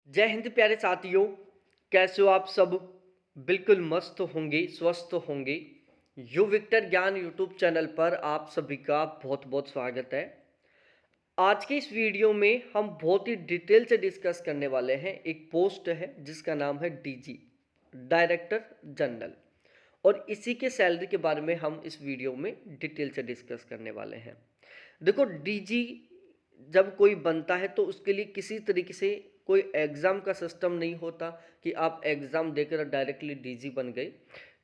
जय हिंद प्यारे साथियों। कैसे हो आप सब? बिल्कुल मस्त होंगे, स्वस्थ होंगे। यू विक्टर ज्ञान यूट्यूब चैनल पर आप सभी का बहुत बहुत स्वागत है। आज के इस वीडियो में हम बहुत ही डिटेल से डिस्कस करने वाले हैं। एक पोस्ट है जिसका नाम है डीजी, डायरेक्टर जनरल, और इसी के सैलरी के बारे में हम इस वीडियो में डिटेल से डिस्कस करने वाले हैं। देखो, डीजी जब कोई बनता है तो उसके लिए किसी तरीके से कोई एग्ज़ाम का सिस्टम नहीं होता कि आप एग्ज़ाम देकर डायरेक्टली डीजी बन गए।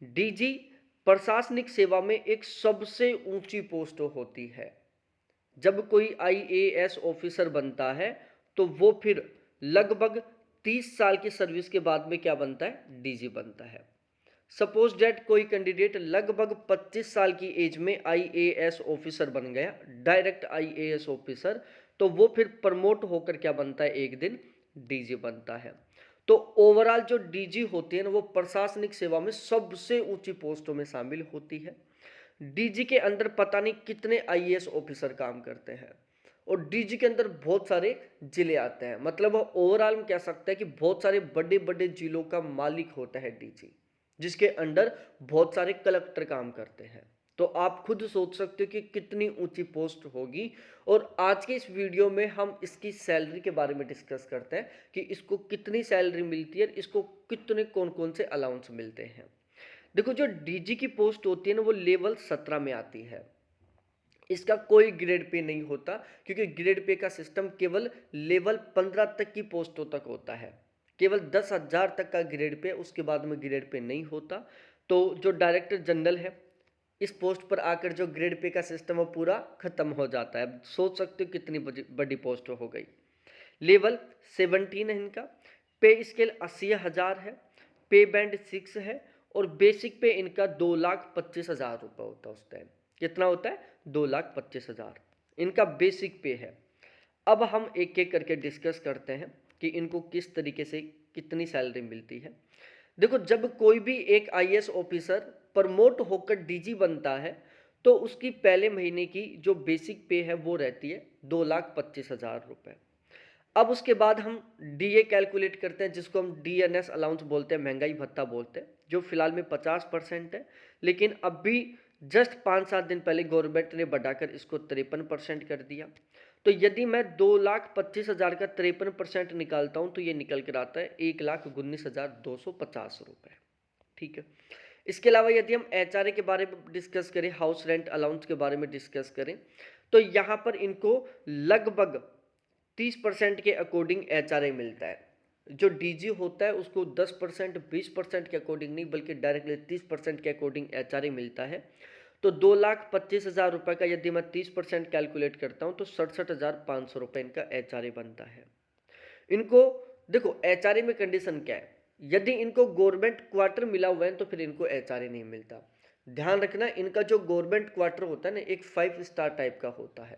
डीजी प्रशासनिक सेवा में एक सबसे ऊंची पोस्ट होती है। जब कोई आईएएस ऑफिसर बनता है तो वो फिर लगभग 30 साल की सर्विस के बाद में क्या बनता है? डीजी बनता है। सपोज डेट कोई कैंडिडेट लगभग 25 साल की एज में आईएएस ऑफिसर बन गया, डायरेक्ट आईएएस ऑफिसर, तो वो फिर प्रमोट होकर क्या बनता है? एक दिन डीजी बनता है। तो ओवरऑल जो डीजी होती है ना, वो प्रशासनिक सेवा में सबसे ऊंची पोस्टों में शामिल होती है। डीजी के अंदर पता नहीं कितने आईएएस ऑफिसर काम करते हैं, और डीजी के अंदर बहुत सारे जिले आते हैं। मतलब ओवरऑल हम कह सकते हैं कि बहुत सारे बड़े बड़े जिलों का मालिक होता है डीजी, जिसके अंडर बहुत सारे कलेक्टर काम करते हैं। तो आप खुद सोच सकते हो कि कितनी ऊंची पोस्ट होगी। और आज के इस वीडियो में हम इसकी सैलरी के बारे में डिस्कस करते हैं कि इसको कितनी सैलरी मिलती है, इसको कितने कौन कौन से अलाउंस मिलते हैं। देखो, जो डीजी की पोस्ट होती है ना, वो लेवल 17 में आती है। इसका कोई ग्रेड पे नहीं होता, क्योंकि ग्रेड पे का सिस्टम केवल लेवल 15 तक की पोस्टों तक होता है। केवल 10,000 तक का ग्रेड पे, उसके बाद में ग्रेड पे नहीं होता। तो जो डायरेक्टर जनरल है, इस पोस्ट पर आकर जो ग्रेड पे का सिस्टम है पूरा खत्म हो जाता है। सोच सकते हो कितनी बड़ी पोस्ट हो गई। लेवल 17 है इनका। पे स्केल 80,000 है। पे बैंड 6 है। और बेसिक पे इनका 2,25,000 रुपये होता है उस टाइम। कितना होता है? 2,25,000 इनका बेसिक पे है। अब हम एक एक करके डिस्कस करते हैं कि इनको किस तरीके से कितनी सैलरी मिलती है। देखो, जब कोई भी एक आईएएस ऑफिसर प्रमोट होकर डीजी बनता है तो उसकी पहले महीने की जो बेसिक पे है वो रहती है 2,25,000 रुपये। अब उसके बाद हम डीए कैलकुलेट करते हैं, जिसको हम डीएनएस अलाउंस बोलते हैं, महंगाई भत्ता बोलते हैं, जो फिलहाल में 50% है। लेकिन अभी जस्ट 5-7 दिन पहले गवर्नमेंट ने बढ़ाकर इसको 53% कर दिया। तो यदि मैं 2,25,000 का 53% निकालता हूँ तो ये निकल कर आता है 1,19,250 रुपये। ठीक है। इसके अलावा यदि हम एचआरए के बारे में डिस्कस करें, हाउस रेंट अलाउंस के बारे में डिस्कस करें, तो यहाँ पर इनको लगभग 30% के अकॉर्डिंग एचआरए मिलता है। जो डीजी होता है उसको 10%, 20% के अकॉर्डिंग नहीं, बल्कि डायरेक्टली 30% के अकॉर्डिंग एचआरए मिलता है। तो 2,25,000 रुपये का यदि मैं 30% कैलकुलेट करता हूँ तो 67,500 रुपये इनका एचआरए बनता है। इनको देखो, एचआरए में कंडीशन क्या है? यदि इनको गवर्नमेंट क्वार्टर मिला हुआ है तो फिर इनको एचआरए नहीं मिलता। ध्यान रखना, इनका जो गवर्नमेंट क्वार्टर होता है ना, एक 5 स्टार टाइप का होता है।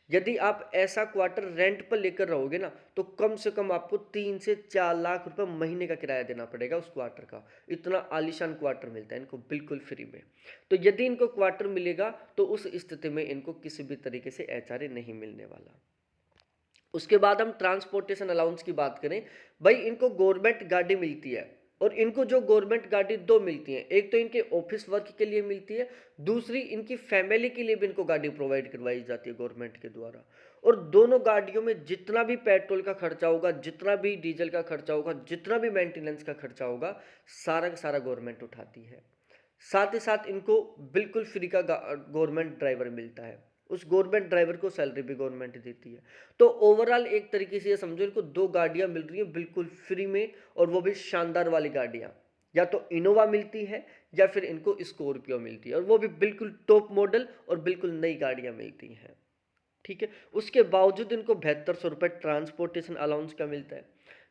यदि आप ऐसा क्वार्टर रेंट पर लेकर रहोगे ना, तो कम से कम आपको 3 से 4 लाख रुपए महीने का किराया देना पड़ेगा उस क्वार्टर का। इतना आलीशान क्वार्टर मिलता है इनको बिल्कुल फ्री में। तो यदि इनको क्वार्टर मिलेगा तो उस स्थिति में इनको किसी भी तरीके से एचआरए नहीं मिलने वाला। उसके बाद हम ट्रांसपोर्टेशन अलाउंस की बात करें, भाई इनको गवर्नमेंट गाड़ी मिलती है। और इनको जो गवर्नमेंट गाड़ी दो मिलती हैं, एक तो इनके ऑफिस वर्क के लिए मिलती है, दूसरी इनकी फैमिली के लिए भी इनको गाड़ी प्रोवाइड करवाई जाती है गवर्नमेंट के द्वारा। और दोनों गाड़ियों में जितना भी पेट्रोल का खर्चा होगा, जितना भी डीजल का खर्चा होगा, जितना भी मेंटेनेंस का खर्चा होगा, सारा का सारा गवर्नमेंट उठाती है। साथ ही साथ इनको बिल्कुल फ्री का गवर्नमेंट ड्राइवर मिलता है। उस गवर्नमेंट ड्राइवर को सैलरी भी गवर्नमेंट देती है। तो ओवरऑल एक तरीके से ये समझो, इनको 2 गाड़ियां मिल रही हैं बिल्कुल फ्री में, और वो भी शानदार वाली गाड़ियां। या तो इनोवा मिलती है या फिर इनको स्कॉर्पियो मिलती है, और वो भी बिल्कुल टॉप मॉडल और बिल्कुल नई गाड़ियां मिलती हैं। ठीक है। उसके बावजूद इनको 7200 रुपये ट्रांसपोर्टेशन अलाउंस का मिलता है।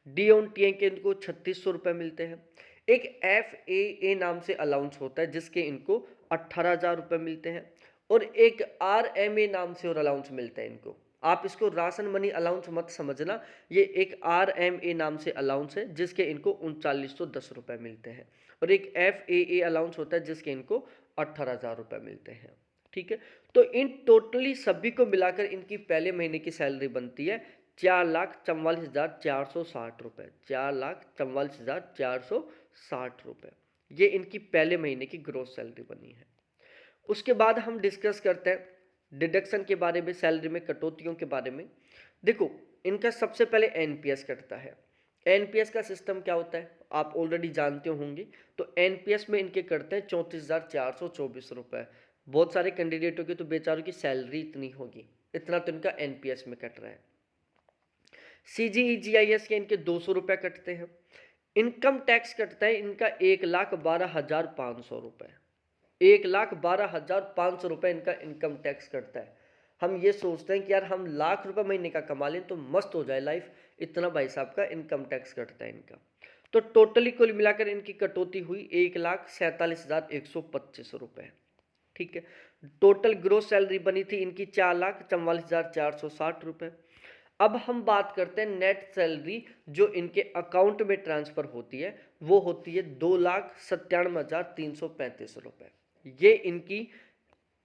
डी ऑन टी के इनको 3600 रुपये मिलते हैं। एक FAA नाम से अलाउंस होता है जिसके इनको 18,000 रुपये मिलते हैं। और एक RMA नाम से और अलाउंस मिलता है इनको। आप इसको राशन मनी अलाउंस मत समझना, ये एक RMA नाम से अलाउंस है जिसके इनको 3910 रुपये मिलते हैं। और एक FAA अलाउंस होता है जिसके इनको 18,000 रुपये मिलते हैं। ठीक है। तो इन टोटली सभी को मिलाकर इनकी पहले महीने की सैलरी बनती है 4,44,460 रुपये, 4,44,460 रुपये, ये इनकी पहले महीने की ग्रोस सैलरी बनी है। उसके बाद हम डिस्कस करते हैं डिडक्शन के बारे में, सैलरी में कटौतियों के बारे में। देखो, इनका सबसे पहले एनपीएस कटता है। एनपीएस का सिस्टम क्या होता है आप ऑलरेडी जानते होंगे। तो एनपीएस में इनके कटते हैं 34,424 रुपये। बहुत सारे कैंडिडेटों की तो बेचारों की सैलरी इतनी होगी, इतना तो इनका एनपीएस में कट रहा है। सीजीईजीआईएस के इनके 200 रुपये कटते हैं। इनकम टैक्स कटता है इनका 1,12,500 रुपये, 1,12,500 रुपये इनका इनकम टैक्स कटता है। हम ये सोचते हैं कि यार हम लाख रुपए महीने का कमा लें तो मस्त हो जाए लाइफ, इतना भाई साहब का इनकम टैक्स कटता है इनका। तो टोटली कुल मिलाकर इनकी कटौती हुई 1,47,125 रुपये। ठीक है, टोटल ग्रोस सैलरी बनी थी इनकी 4,44,460 रुपये। अब हम बात करते हैं नेट सैलरी जो इनके अकाउंट में ट्रांसफर होती है, वो होती है 2,97,335 रुपये। ये इनकी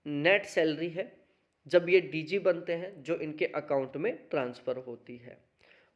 नेट सैलरी है जब ये डीजी बनते हैं, जो इनके अकाउंट में ट्रांसफ़र होती है।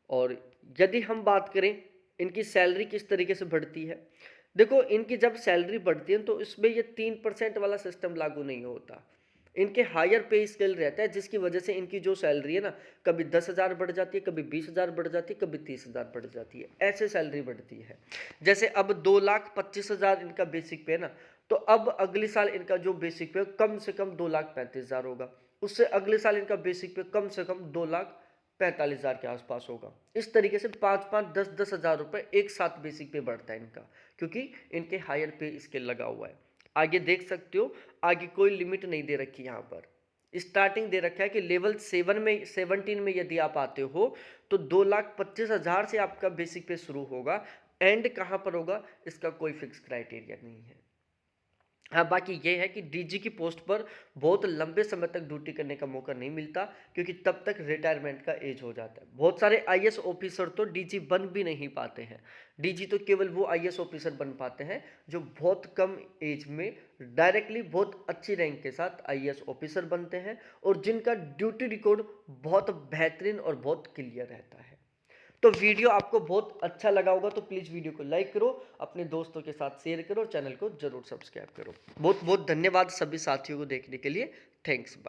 और यदि हम बात करें इनकी सैलरी किस तरीके से बढ़ती है, देखो इनकी जब सैलरी बढ़ती है तो इसमें ये 3% वाला सिस्टम लागू नहीं होता। इनके हायर पे स्केल रहता है, जिसकी वजह से इनकी जो सैलरी है ना, कभी 10,000 बढ़ जाती है, कभी 20,000 बढ़ जाती है, कभी 30,000 बढ़ जाती है, ऐसे सैलरी बढ़ती है। जैसे अब 2,25,000 इनका बेसिक पे है ना, तो अब अगले साल इनका जो बेसिक पे कम से कम 2,35,000 होगा। उससे अगले साल इनका बेसिक पे कम से कम 2,45,000 के आसपास होगा। इस तरीके से 5-5, 10-10 हज़ार रुपये एक साथ बेसिक पे बढ़ता है इनका, क्योंकि इनके हायर पे स्केल लगा हुआ है। आगे देख सकते हो, आगे कोई लिमिट नहीं दे रखी यहाँ पर, स्टार्टिंग दे रखा है कि लेवल 17 में यदि आप आते हो तो 2,25,000 से आपका बेसिक पे शुरू होगा। एंड कहाँ पर होगा इसका कोई फिक्स क्राइटेरिया नहीं है। हाँ, बाकी ये है कि डीजी की पोस्ट पर बहुत लंबे समय तक ड्यूटी करने का मौका नहीं मिलता, क्योंकि तब तक रिटायरमेंट का एज हो जाता है। बहुत सारे आईएएस ऑफिसर तो डीजी बन भी नहीं पाते हैं। डीजी तो केवल वो आईएएस ऑफिसर बन पाते हैं जो बहुत कम एज में डायरेक्टली बहुत अच्छी रैंक के साथ आईएएस ऑफिसर बनते हैं, और जिनका ड्यूटी रिकॉर्ड बहुत बेहतरीन और बहुत क्लियर रहता है। तो वीडियो आपको बहुत अच्छा लगा होगा तो प्लीज़ वीडियो को लाइक करो, अपने दोस्तों के साथ शेयर करो और चैनल को जरूर सब्सक्राइब करो। बहुत बहुत धन्यवाद सभी साथियों को देखने के लिए। Thanks, bye.